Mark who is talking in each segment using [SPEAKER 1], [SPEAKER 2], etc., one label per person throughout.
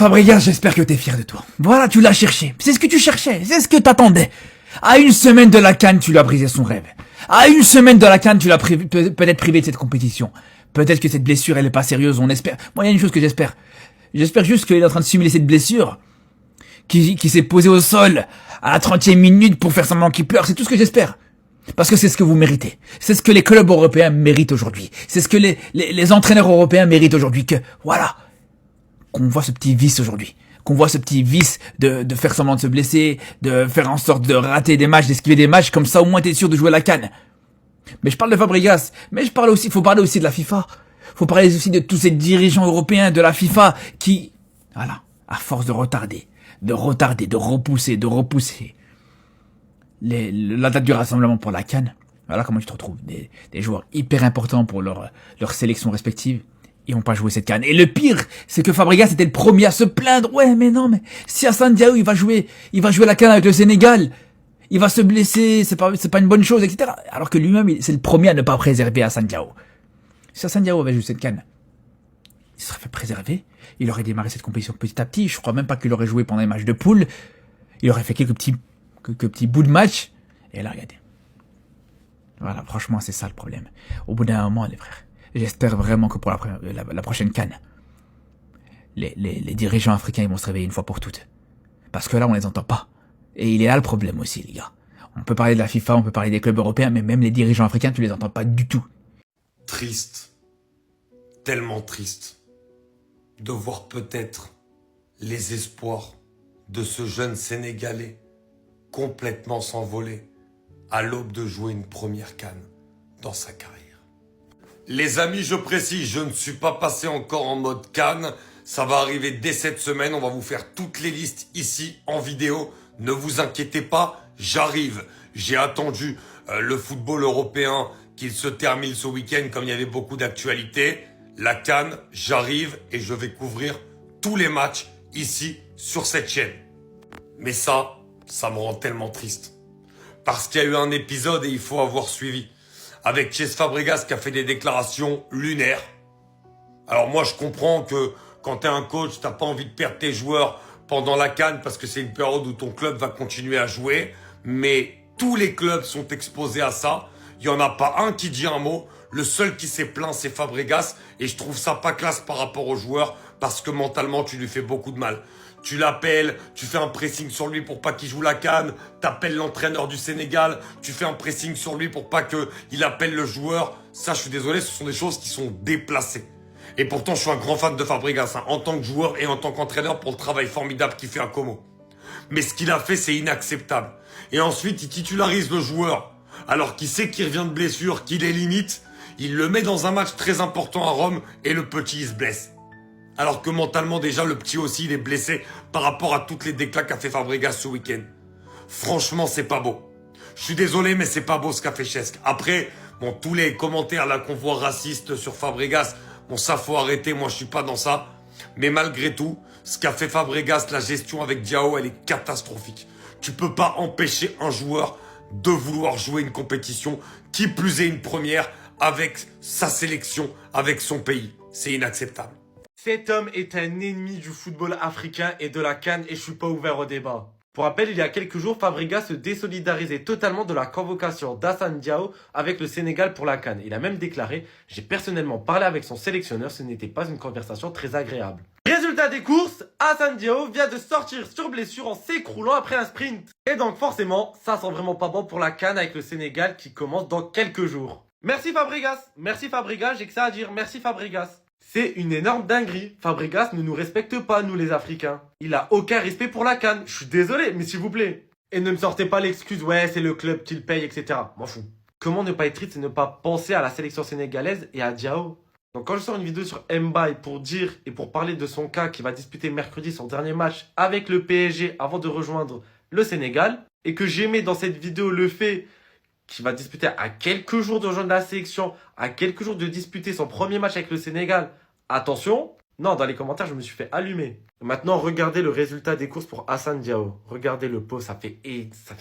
[SPEAKER 1] Fabregas, j'espère que t'es fier de toi. Voilà, tu l'as cherché. C'est ce que tu cherchais. C'est ce que t'attendais. À une semaine de la CAN, tu lui as brisé son rêve. À une semaine de la CAN, tu l'as peut-être privé de cette compétition. Peut-être que cette blessure, elle est pas sérieuse, on espère. Moi, il y a une chose que j'espère. J'espère juste qu'il est en train de simuler cette blessure. Qui s'est posé au sol à la 30e minute pour faire semblant qu'il pleure. C'est tout ce que j'espère. Parce que c'est ce que vous méritez. C'est ce que les clubs européens méritent aujourd'hui. C'est ce que les entraîneurs européens méritent aujourd'hui. Que, voilà. Qu'on voit ce petit vice aujourd'hui. Qu'on voit ce petit vice de faire semblant de se blesser, de faire en sorte de rater des matchs, d'esquiver des matchs, comme ça au moins t'es sûr de jouer à la CAN. Mais je parle de Fabregas, mais faut parler aussi de la FIFA. Faut parler aussi de tous ces dirigeants européens de la FIFA qui, voilà, à force de retarder, de repousser, la date du rassemblement pour la CAN, voilà comment tu te retrouves. Des joueurs hyper importants pour leur sélection respective. Ils vont pas jouer cette CAN. Et le pire, c'est que Fabregas était le premier à se plaindre. Ouais, mais non, mais si Assane Diao, il va jouer la CAN avec le Sénégal, il va se blesser, c'est pas une bonne chose, etc. Alors que lui-même, c'est le premier à ne pas préserver Assane Diao. Si Assane Diao avait joué cette CAN, il serait fait préserver. Il aurait démarré cette compétition petit à petit. Je crois même pas qu'il aurait joué pendant les matchs de poule. Il aurait fait quelques petits bouts de match. Et là, regardez. Voilà, franchement, c'est ça le problème. Au bout d'un moment, les frères, j'espère vraiment que pour la prochaine CAN, les dirigeants africains ils vont se réveiller une fois pour toutes. Parce que là, on les entend pas. Et il est là le problème aussi, les gars. On peut parler de la FIFA, on peut parler des clubs européens, mais même les dirigeants africains, tu les entends pas du tout.
[SPEAKER 2] Triste. Tellement triste. De voir peut-être les espoirs de ce jeune Sénégalais complètement s'envoler à l'aube de jouer une première CAN dans sa carrière. Les amis, je précise, je ne suis pas passé encore en mode CAN. Ça va arriver dès cette semaine. On va vous faire toutes les listes ici en vidéo. Ne vous inquiétez pas, j'arrive. J'ai attendu le football européen qu'il se termine ce week-end comme il y avait beaucoup d'actualités. La CAN, j'arrive et je vais couvrir tous les matchs ici sur cette chaîne. Mais ça me rend tellement triste. Parce qu'il y a eu un épisode et il faut avoir suivi. Avec Cesc Fabregas qui a fait des déclarations lunaires. Alors moi je comprends que quand t'es un coach, t'as pas envie de perdre tes joueurs pendant la CAN parce que c'est une période où ton club va continuer à jouer. Mais tous les clubs sont exposés à ça. Il y en a pas un qui dit un mot. Le seul qui s'est plaint c'est Fabregas. Et je trouve ça pas classe par rapport aux joueurs parce que mentalement tu lui fais beaucoup de mal. Tu l'appelles, tu fais un pressing sur lui pour pas qu'il joue la CAN, t'appelles l'entraîneur du Sénégal, tu fais un pressing sur lui pour pas qu'il appelle le joueur. Ça, je suis désolé, ce sont des choses qui sont déplacées. Et pourtant, je suis un grand fan de Fabregas, en tant que joueur et en tant qu'entraîneur pour le travail formidable qu'il fait à Como. Mais ce qu'il a fait, c'est inacceptable. Et ensuite, il titularise le joueur, alors qu'il sait qu'il revient de blessure, qu'il est limite. Il le met dans un match très important à Rome et le petit, il se blesse. Alors que mentalement, déjà, le petit aussi, il est blessé par rapport à toutes les déclats qu'a fait Fabregas ce week-end. Franchement, c'est pas beau. Je suis désolé, mais c'est pas beau ce qu'a fait Cesc. Après, bon, tous les commentaires là qu'on voit racistes sur Fabregas, bon, ça faut arrêter, moi je suis pas dans ça. Mais malgré tout, ce qu'a fait Fabregas, la gestion avec Diao, elle est catastrophique. Tu peux pas empêcher un joueur de vouloir jouer une compétition, qui plus est une première, avec sa sélection, avec son pays. C'est inacceptable.
[SPEAKER 3] Cet homme est un ennemi du football africain et de la CAN et je suis pas ouvert au débat. Pour rappel, il y a quelques jours, Fabregas se désolidarisait totalement de la convocation d'Assane Diao avec le Sénégal pour la CAN. Il a même déclaré « J'ai personnellement parlé avec son sélectionneur, ce n'était pas une conversation très agréable ». Résultat des courses, Assane Diao vient de sortir sur blessure en s'écroulant après un sprint. Et donc forcément, ça sent vraiment pas bon pour la CAN avec le Sénégal qui commence dans quelques jours. Merci Fabregas, j'ai que ça à dire, merci Fabregas. C'est une énorme dinguerie. Fabregas ne nous respecte pas, nous les Africains. Il a aucun respect pour la CAN. Je suis désolé, mais s'il vous plaît. Et ne me sortez pas l'excuse, ouais, c'est le club qui le paye, etc. M'en fous. Comment ne pas être triste et ne pas penser à la sélection sénégalaise et à Diao? Donc quand je sors une vidéo sur Mbaye pour dire et pour parler de son cas qui va disputer mercredi son dernier match avec le PSG avant de rejoindre le Sénégal, et que j'aimais dans cette vidéo le fait qui va disputer à quelques jours de rejoindre la sélection, à quelques jours de disputer son premier match avec le Sénégal. Attention, non, dans les commentaires, je me suis fait allumer. Maintenant, regardez le résultat des courses pour Assane Diao. Regardez le pot, ça fait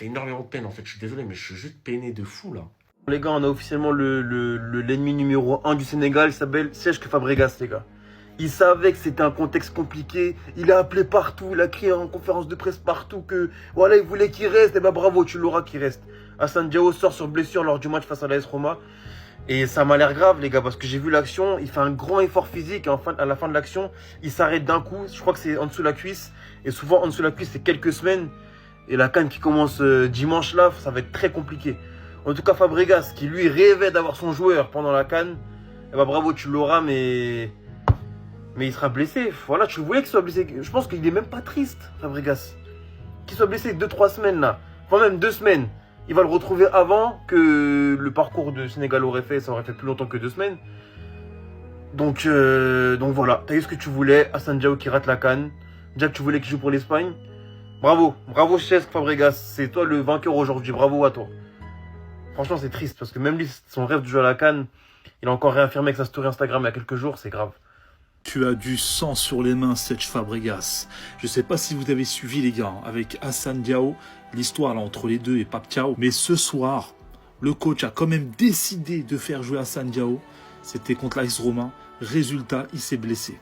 [SPEAKER 3] énormément de peine en fait. Je suis désolé, mais je suis juste peiné de fou là.
[SPEAKER 4] Les gars, on a officiellement l'ennemi numéro 1 du Sénégal, il s'appelle Cesc Fabregas, les gars. Il savait que c'était un contexte compliqué. Il a appelé partout, il a crié en conférence de presse partout que voilà, il voulait qu'il reste. Et bah bravo, tu l'auras qu'il reste. Hassan Diao sort sur blessure lors du match face à l'AS Roma. Et ça m'a l'air grave, les gars, parce que j'ai vu l'action. Il fait un grand effort physique. Et à la fin de l'action, il s'arrête d'un coup. Je crois que c'est en dessous de la cuisse. Et souvent, en dessous de la cuisse, c'est quelques semaines. Et la CAN qui commence dimanche là, ça va être très compliqué. En tout cas, Fabregas, qui lui rêvait d'avoir son joueur pendant la CAN, eh bah bravo, tu l'auras, mais il sera blessé. Voilà, tu voulais qu'il soit blessé. Je pense qu'il est même pas triste, Fabregas. Qu'il soit blessé 2-3 semaines là. Enfin, même 2 semaines. Il va le retrouver avant que le parcours de Sénégal aurait fait. Ça aurait fait plus longtemps que 2 semaines. Donc voilà. T'as eu ce que tu voulais. Hassan Diao qui rate la CAN. Déjà que tu voulais qu'il joue pour l'Espagne. Bravo. Bravo, Cesc Fabregas. C'est toi le vainqueur aujourd'hui. Bravo à toi. Franchement, c'est triste parce que même lui, son rêve de jouer à la CAN, il a encore réaffirmé avec sa story Instagram il y a quelques jours. C'est grave.
[SPEAKER 5] Tu as du sang sur les mains, Cesc Fabregas. Je sais pas si vous avez suivi, les gars, avec Hassan Diao, l'histoire là entre les deux et Pape Thiaw. Mais ce soir, le coach a quand même décidé de faire jouer Hassan Diao. C'était contre l'AS Roma. Résultat, il s'est blessé.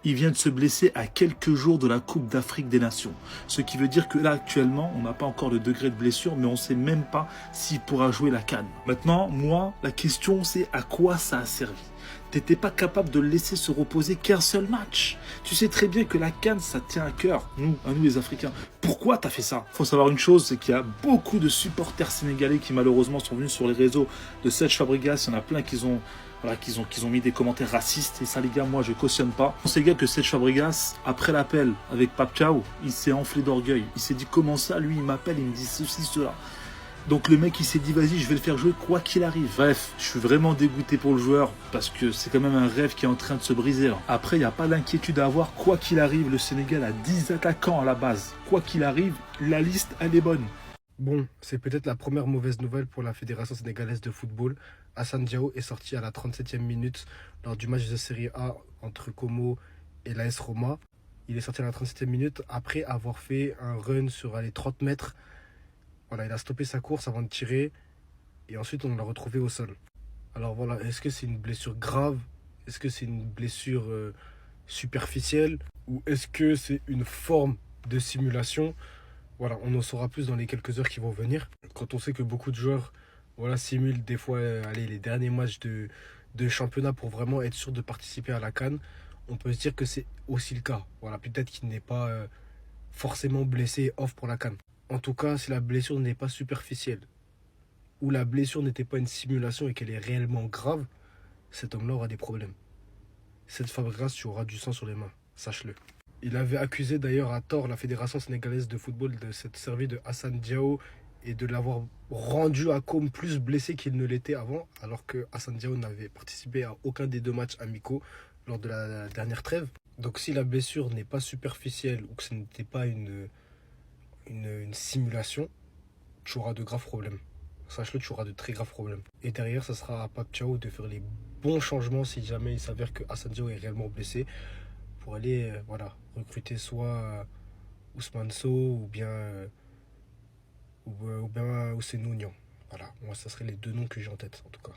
[SPEAKER 5] Il vient de se blesser à quelques jours de la Coupe d'Afrique des Nations. Ce qui veut dire que là, actuellement, on n'a pas encore le degré de blessure, mais on ne sait même pas s'il pourra jouer la CAN. Maintenant, moi, la question, c'est à quoi ça a servi? T'étais pas capable de le laisser se reposer qu'un seul match. Tu sais très bien que la CAN, ça tient à cœur, à nous les Africains. Pourquoi t'as fait ça? Faut savoir une chose, c'est qu'il y a beaucoup de supporters sénégalais qui malheureusement sont venus sur les réseaux de Cesc Fabregas. Il y en a plein qui ont mis des commentaires racistes. Et ça, les gars, moi, je cautionne pas. On sait, les gars, que Cesc Fabregas, après l'appel avec Pape Thiaw, il s'est enflé d'orgueil. Il s'est dit, comment ça, lui, il m'appelle, il me dit ceci, cela. Donc le mec il s'est dit vas-y je vais le faire jouer quoi qu'il arrive. Bref, je suis vraiment dégoûté pour le joueur parce que c'est quand même un rêve qui est en train de se briser là. Après il n'y a pas d'inquiétude à avoir, quoi qu'il arrive, le Sénégal a 10 attaquants à la base. Quoi qu'il arrive, la liste elle est bonne.
[SPEAKER 6] Bon, c'est peut-être la première mauvaise nouvelle pour la Fédération sénégalaise de football. Hassan Diao est sorti à la 37e minute lors du match de Serie A entre Como et l'AS Roma. Il est sorti à la 37e minute après avoir fait un run sur les 30 mètres. Voilà, il a stoppé sa course avant de tirer et ensuite on l'a retrouvé au sol. Alors voilà, est-ce que c'est une blessure grave? Est-ce que c'est une blessure superficielle? Ou est-ce que c'est une forme de simulation? Voilà, on en saura plus dans les quelques heures qui vont venir. Quand on sait que beaucoup de joueurs simulent des fois les derniers matchs de championnat pour vraiment être sûr de participer à la CAN, on peut se dire que c'est aussi le cas. Voilà, peut-être qu'il n'est pas forcément blessé et off pour la CAN. En tout cas, si la blessure n'est pas superficielle ou la blessure n'était pas une simulation et qu'elle est réellement grave, cet homme-là aura des problèmes. Cette Fabregas, tu auras du sang sur les mains, sache-le. Il avait accusé d'ailleurs à tort la Fédération sénégalaise de football de s'être servi de Hassan Diao et de l'avoir rendu à Com plus blessé qu'il ne l'était avant, alors que Hassan Diao n'avait participé à aucun des 2 matchs amicaux lors de la dernière trêve. Donc si la blessure n'est pas superficielle ou que ce n'était pas une simulation, tu auras de graves problèmes. Sache-le, tu auras de très graves problèmes. Et derrière, ça sera à Pape Thiaw de faire les bons changements si jamais il s'avère que Hassan Diao est réellement blessé pour aller recruter soit Ousmane Sow ou bien Ousseynou Niang. Voilà, moi ça serait les 2 noms que j'ai en tête en tout cas.